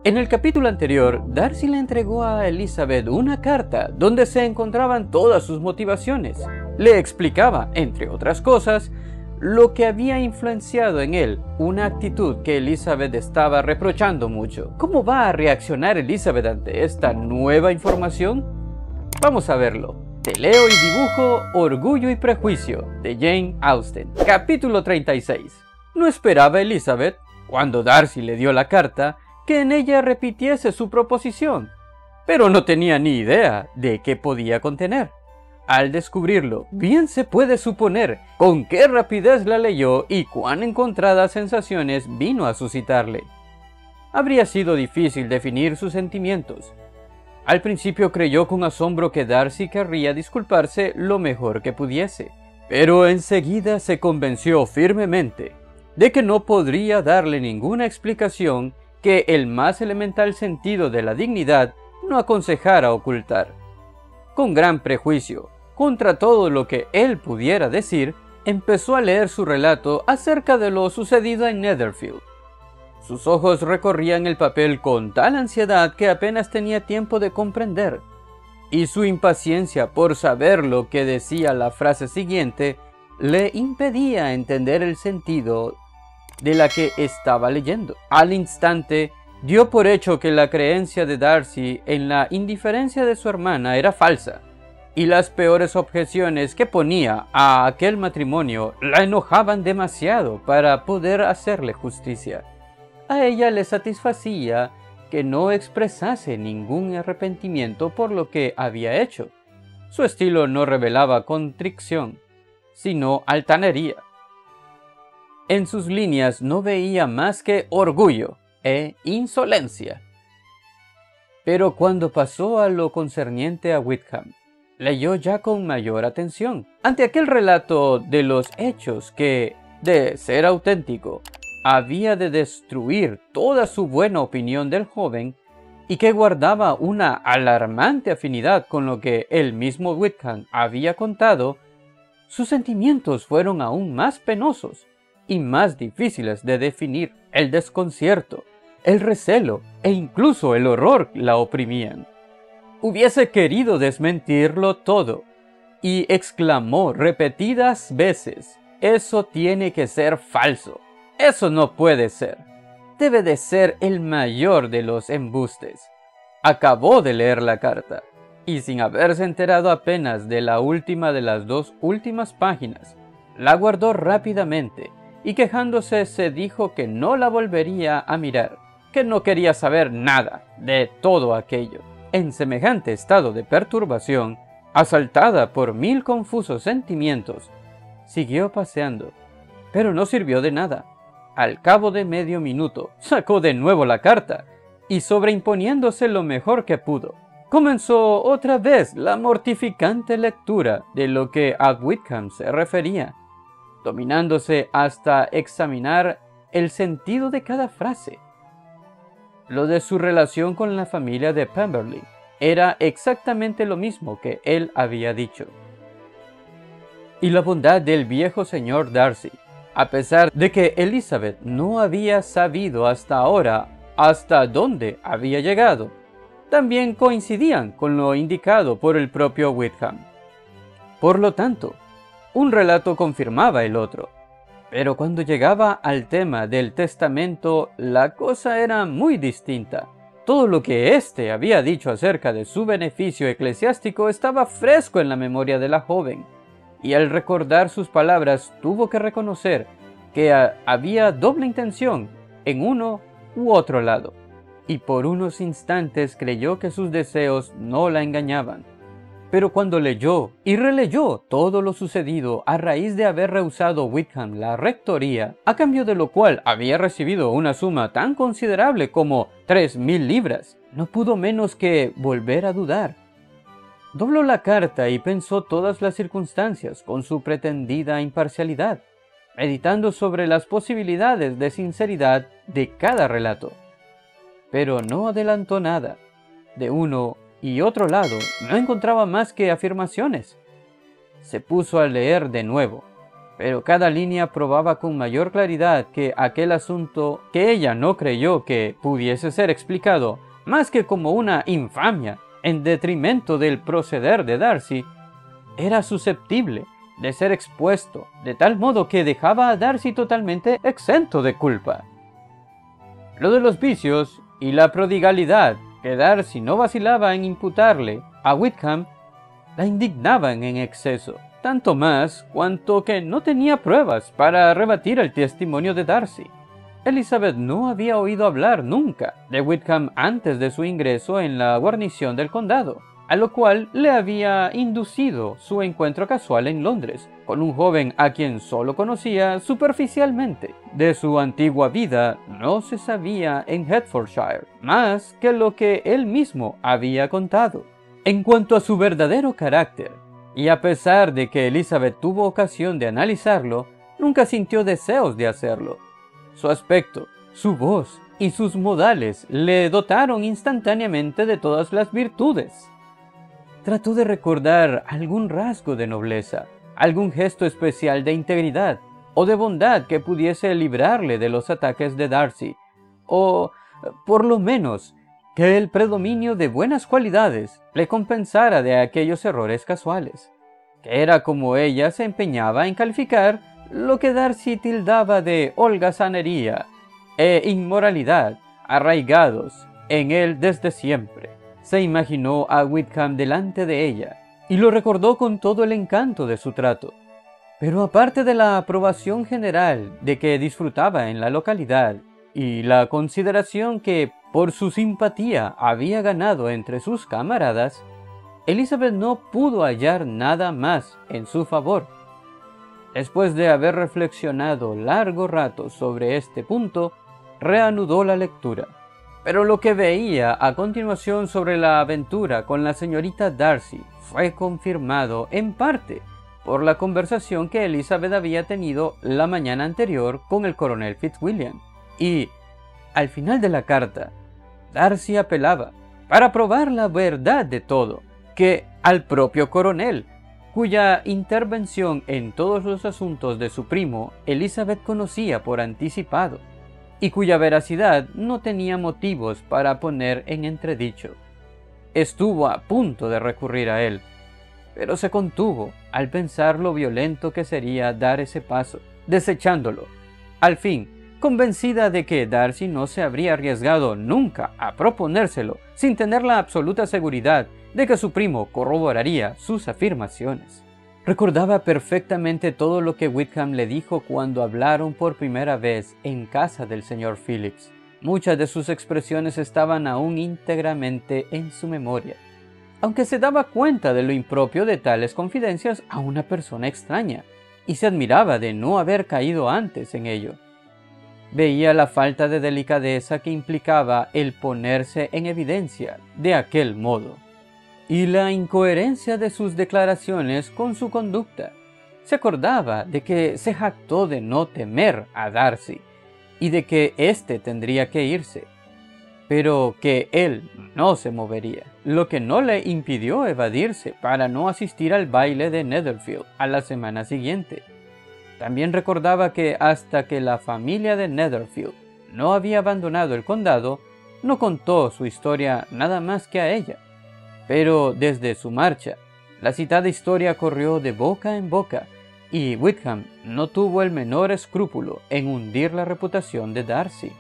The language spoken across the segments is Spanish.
En el capítulo anterior, Darcy le entregó a Elizabeth una carta donde se encontraban todas sus motivaciones. Le explicaba, entre otras cosas, lo que había influenciado en él, una actitud que Elizabeth estaba reprochando mucho. ¿Cómo va a reaccionar Elizabeth ante esta nueva información? Vamos a verlo. Te leo y dibujo Orgullo y Prejuicio, de Jane Austen. Capítulo 36. No esperaba Elizabeth, cuando Darcy le dio la carta, que en ella repitiese su proposición, pero no tenía ni idea de qué podía contener. Al descubrirlo, bien se puede suponer con qué rapidez la leyó y cuán encontradas sensaciones vino a suscitarle. Habría sido difícil definir sus sentimientos. Al principio creyó con asombro que Darcy querría disculparse lo mejor que pudiese, pero enseguida se convenció firmemente de que no podría darle ninguna explicación que el más elemental sentido de la dignidad no aconsejara ocultar. Con gran prejuicio, contra todo lo que él pudiera decir, empezó a leer su relato acerca de lo sucedido en Netherfield. Sus ojos recorrían el papel con tal ansiedad que apenas tenía tiempo de comprender, y su impaciencia por saber lo que decía la frase siguiente le impedía entender el sentido de la que estaba leyendo. Al instante, dio por hecho que la creencia de Darcy en la indiferencia de su hermana era falsa, y las peores objeciones que ponía a aquel matrimonio la enojaban demasiado para poder hacerle justicia. A ella le satisfacía que no expresase ningún arrepentimiento por lo que había hecho. Su estilo no revelaba contrición, sino altanería. En sus líneas no veía más que orgullo e insolencia. Pero cuando pasó a lo concerniente a Wickham, leyó ya con mayor atención. Ante aquel relato de los hechos que, de ser auténtico, había de destruir toda su buena opinión del joven y que guardaba una alarmante afinidad con lo que el mismo Wickham había contado, sus sentimientos fueron aún más penosos y más difíciles de definir. El desconcierto, el recelo e incluso el horror la oprimían. Hubiese querido desmentirlo todo y exclamó repetidas veces: «Eso tiene que ser falso. Eso no puede ser. Debe de ser el mayor de los embustes». Acabó de leer la carta y, sin haberse enterado apenas de la última de las dos últimas páginas, la guardó rápidamente y quejándose se dijo que no la volvería a mirar, que no quería saber nada de todo aquello. En semejante estado de perturbación, asaltada por 1000 confusos sentimientos, siguió paseando, pero no sirvió de nada. Al cabo de medio minuto, sacó de nuevo la carta y, sobreimponiéndose lo mejor que pudo, comenzó otra vez la mortificante lectura de lo que a Wickham se refería, dominándose hasta examinar el sentido de cada frase. Lo de su relación con la familia de Pemberley era exactamente lo mismo que él había dicho. Y la bondad del viejo señor Darcy, a pesar de que Elizabeth no había sabido hasta ahora hasta dónde había llegado, también coincidían con lo indicado por el propio Wickham. Por lo tanto, un relato confirmaba el otro, pero cuando llegaba al tema del testamento la cosa era muy distinta. Todo lo que éste había dicho acerca de su beneficio eclesiástico estaba fresco en la memoria de la joven, y al recordar sus palabras tuvo que reconocer que había doble intención en uno u otro lado, y por unos instantes creyó que sus deseos no la engañaban. Pero cuando leyó y releyó todo lo sucedido a raíz de haber rehusado Wickham la rectoría, a cambio de lo cual había recibido una suma tan considerable como 3000 libras, no pudo menos que volver a dudar. Dobló la carta y pensó todas las circunstancias con su pretendida imparcialidad, meditando sobre las posibilidades de sinceridad de cada relato. Pero no adelantó nada. De uno y otro lado no encontraba más que afirmaciones. Se puso a leer de nuevo, pero cada línea probaba con mayor claridad que aquel asunto que ella no creyó que pudiese ser explicado más que como una infamia en detrimento del proceder de Darcy, era susceptible de ser expuesto de tal modo que dejaba a Darcy totalmente exento de culpa. Lo de los vicios y la prodigalidad que Darcy no vacilaba en imputarle a Wickham la indignaban en exceso, tanto más cuanto que no tenía pruebas para rebatir el testimonio de Darcy. Elizabeth no había oído hablar nunca de Wickham antes de su ingreso en la guarnición del condado, a lo cual le había inducido su encuentro casual en Londres con un joven a quien solo conocía superficialmente. De su antigua vida no se sabía en Hertfordshire más que lo que él mismo había contado. En cuanto a su verdadero carácter, y a pesar de que Elizabeth tuvo ocasión de analizarlo, nunca sintió deseos de hacerlo. Su aspecto, su voz y sus modales le dotaron instantáneamente de todas las virtudes. Trató de recordar algún rasgo de nobleza, algún gesto especial de integridad o de bondad que pudiese librarle de los ataques de Darcy, o, por lo menos, que el predominio de buenas cualidades le compensara de aquellos errores casuales, que era como ella se empeñaba en calificar lo que Darcy tildaba de holgazanería e inmoralidad arraigados en él desde siempre. Se imaginó a Wickham delante de ella y lo recordó con todo el encanto de su trato. Pero aparte de la aprobación general de que disfrutaba en la localidad y la consideración que por su simpatía había ganado entre sus camaradas, Elizabeth no pudo hallar nada más en su favor. Después de haber reflexionado largo rato sobre este punto, reanudó la lectura. Pero lo que veía a continuación sobre la aventura con la señorita Darcy fue confirmado en parte por la conversación que Elizabeth había tenido la mañana anterior con el coronel Fitzwilliam. Y, al final de la carta, Darcy apelaba, para probar la verdad de todo, que al propio coronel, cuya intervención en todos los asuntos de su primo Elizabeth conocía por anticipado, y cuya veracidad no tenía motivos para poner en entredicho. Estuvo a punto de recurrir a él, pero se contuvo al pensar lo violento que sería dar ese paso, desechándolo. Al fin, convencida de que Darcy no se habría arriesgado nunca a proponérselo sin tener la absoluta seguridad de que su primo corroboraría sus afirmaciones. Recordaba perfectamente todo lo que Wickham le dijo cuando hablaron por primera vez en casa del señor Phillips. Muchas de sus expresiones estaban aún íntegramente en su memoria, aunque se daba cuenta de lo impropio de tales confidencias a una persona extraña, y se admiraba de no haber caído antes en ello. Veía la falta de delicadeza que implicaba el ponerse en evidencia de aquel modo, y la incoherencia de sus declaraciones con su conducta. Se acordaba de que se jactó de no temer a Darcy, y de que éste tendría que irse, pero que él no se movería, lo que no le impidió evadirse para no asistir al baile de Netherfield a la semana siguiente. También recordaba que hasta que la familia de Netherfield no había abandonado el condado, no contó su historia nada más que a ella. Pero desde su marcha, la citada historia corrió de boca en boca, y Wickham no tuvo el menor escrúpulo en hundir la reputación de Darcy,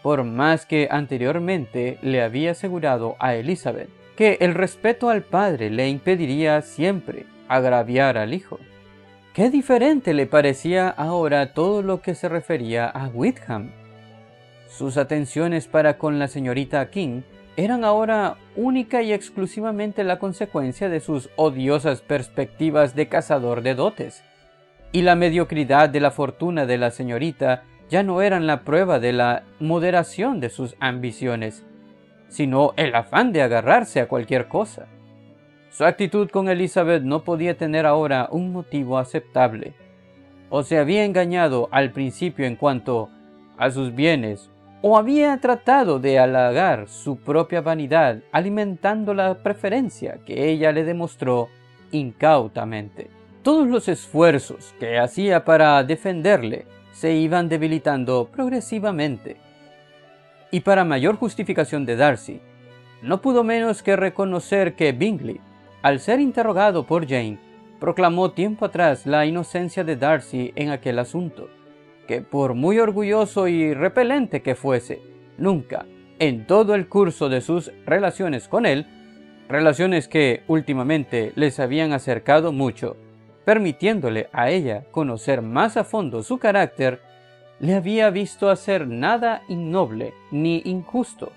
por más que anteriormente le había asegurado a Elizabeth que el respeto al padre le impediría siempre agraviar al hijo. Qué diferente le parecía ahora todo lo que se refería a Wickham. Sus atenciones para con la señorita King eran ahora única y exclusivamente la consecuencia de sus odiosas perspectivas de cazador de dotes, y la mediocridad de la fortuna de la señorita ya no eran la prueba de la moderación de sus ambiciones, sino el afán de agarrarse a cualquier cosa. Su actitud con Elizabeth no podía tener ahora un motivo aceptable. O se había engañado al principio en cuanto a sus bienes, o había tratado de halagar su propia vanidad alimentando la preferencia que ella le demostró incautamente. todos los esfuerzos que hacía para defenderle se iban debilitando progresivamente. Y para mayor justificación de Darcy, no pudo menos que reconocer que Bingley, al ser interrogado por Jane, proclamó tiempo atrás la inocencia de Darcy en aquel asunto, que por muy orgulloso y repelente que fuese, nunca, en todo el curso de sus relaciones con él, relaciones que últimamente les habían acercado mucho, permitiéndole a ella conocer más a fondo su carácter, le había visto hacer nada innoble ni injusto,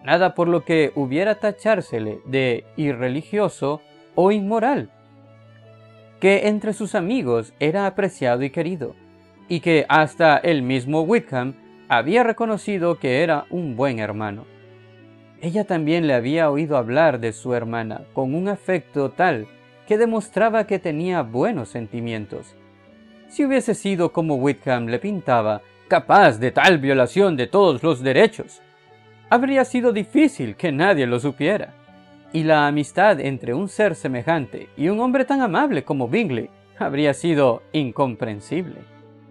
nada por lo que hubiera tachársele de irreligioso o inmoral, que entre sus amigos era apreciado y querido, y que hasta el mismo Wickham había reconocido que era un buen hermano. Ella también le había oído hablar de su hermana con un afecto tal que demostraba que tenía buenos sentimientos. Si hubiese sido como Wickham le pintaba, capaz de tal violación de todos los derechos, habría sido difícil que nadie lo supiera. Y la amistad entre un ser semejante y un hombre tan amable como Bingley habría sido incomprensible.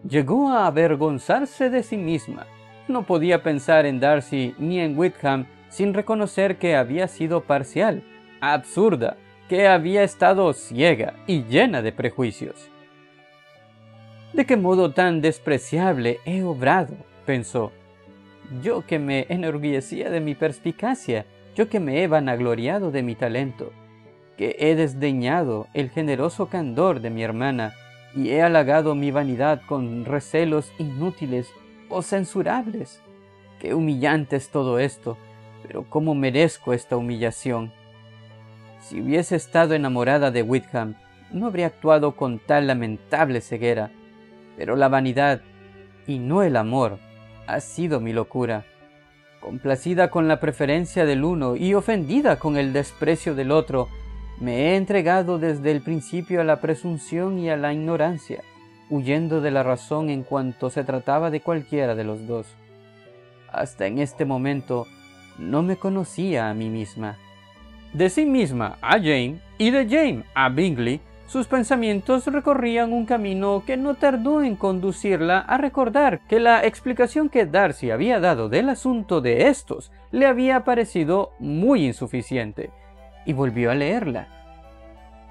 Llegó a avergonzarse de sí misma. No podía pensar en Darcy ni en Wickham sin reconocer que había sido parcial, absurda, que había estado ciega y llena de prejuicios. ¿De qué modo tan despreciable he obrado?, pensó. Yo que me enorgullecía de mi perspicacia, yo que me he vanagloriado de mi talento, que he desdeñado el generoso candor de mi hermana y he halagado mi vanidad con recelos inútiles o censurables. Qué humillante es todo esto, pero cómo merezco esta humillación. Si hubiese estado enamorada de Wickham, no habría actuado con tal lamentable ceguera, pero la vanidad, y no el amor, ha sido mi locura. Complacida con la preferencia del uno y ofendida con el desprecio del otro, me he entregado desde el principio a la presunción y a la ignorancia, huyendo de la razón en cuanto se trataba de cualquiera de los dos. Hasta en este momento no me conocía a mí misma. De sí misma a Jane y de Jane a Bingley, sus pensamientos recorrían un camino que no tardó en conducirla a recordar que la explicación que Darcy había dado del asunto de estos le había parecido muy insuficiente, y volvió a leerla.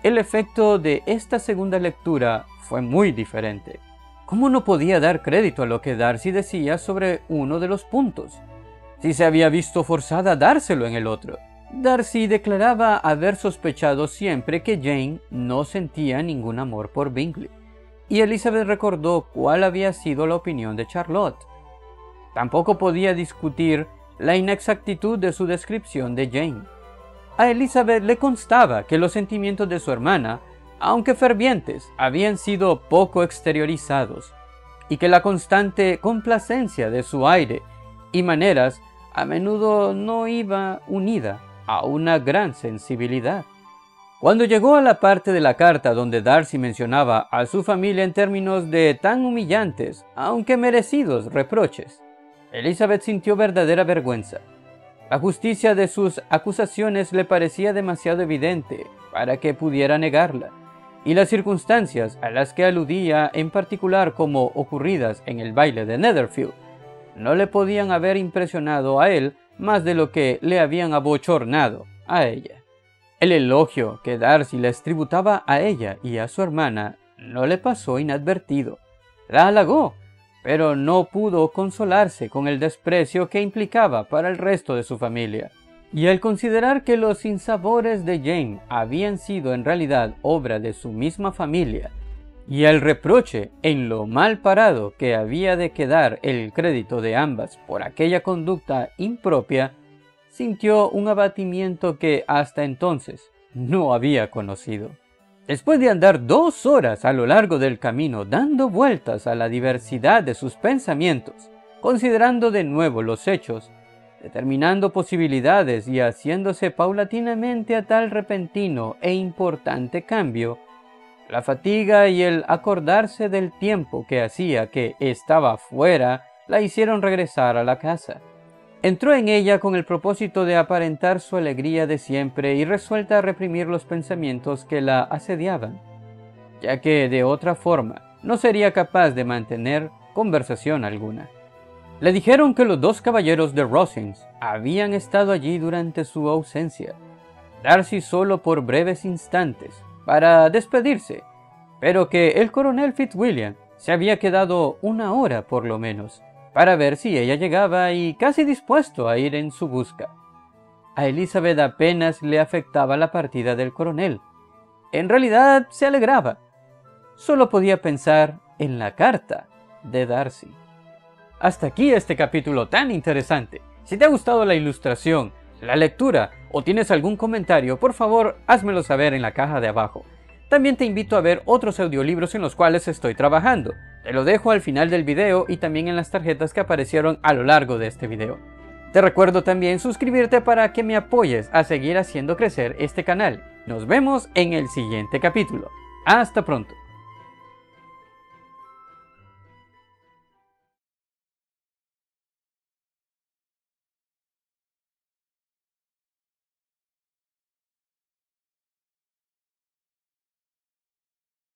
El efecto de esta segunda lectura fue muy diferente. ¿Cómo no podía dar crédito a lo que Darcy decía sobre uno de los puntos, si se había visto forzada a dárselo en el otro? Darcy declaraba haber sospechado siempre que Jane no sentía ningún amor por Bingley, y Elizabeth recordó cuál había sido la opinión de Charlotte. Tampoco podía discutir la inexactitud de su descripción de Jane. A Elizabeth le constaba que los sentimientos de su hermana, aunque fervientes, habían sido poco exteriorizados, y que la constante complacencia de su aire y maneras a menudo no iba unida a una gran sensibilidad. Cuando llegó a la parte de la carta donde Darcy mencionaba a su familia en términos de tan humillantes, aunque merecidos, reproches, Elizabeth sintió verdadera vergüenza. La justicia de sus acusaciones le parecía demasiado evidente para que pudiera negarla, y las circunstancias a las que aludía, en particular como ocurridas en el baile de Netherfield, no le podían haber impresionado a él más de lo que le habían abochornado a ella. El elogio que Darcy les tributaba a ella y a su hermana no le pasó inadvertido. La halagó, pero no pudo consolarse con el desprecio que implicaba para el resto de su familia. Y al considerar que los sinsabores de Jane habían sido en realidad obra de su misma familia, y el reproche en lo mal parado que había de quedar el crédito de ambas por aquella conducta impropia, sintió un abatimiento que hasta entonces no había conocido. Después de andar 2 horas a lo largo del camino dando vueltas a la diversidad de sus pensamientos, considerando de nuevo los hechos, determinando posibilidades y haciéndose paulatinamente a tal repentino e importante cambio, la fatiga y el acordarse del tiempo que hacía que estaba fuera la hicieron regresar a la casa. Entró en ella con el propósito de aparentar su alegría de siempre y resuelta a reprimir los pensamientos que la asediaban. ya que de otra forma no sería capaz de mantener conversación alguna. Le dijeron que los dos caballeros de Rosings habían estado allí durante su ausencia, Darcy solo por breves instantes, para despedirse, pero que el coronel Fitzwilliam se había quedado una hora por lo menos, para ver si ella llegaba y casi dispuesto a ir en su busca. A Elizabeth apenas le afectaba la partida del coronel. En realidad se alegraba. Solo podía pensar en la carta de Darcy. Hasta aquí este capítulo tan interesante. Si te ha gustado la ilustración, la lectura o tienes algún comentario, por favor házmelo saber en la caja de abajo. También te invito a ver otros audiolibros en los cuales estoy trabajando. Te lo dejo al final del video y también en las tarjetas que aparecieron a lo largo de este video. Te recuerdo también suscribirte para que me apoyes a seguir haciendo crecer este canal. Nos vemos en el siguiente capítulo. Hasta pronto.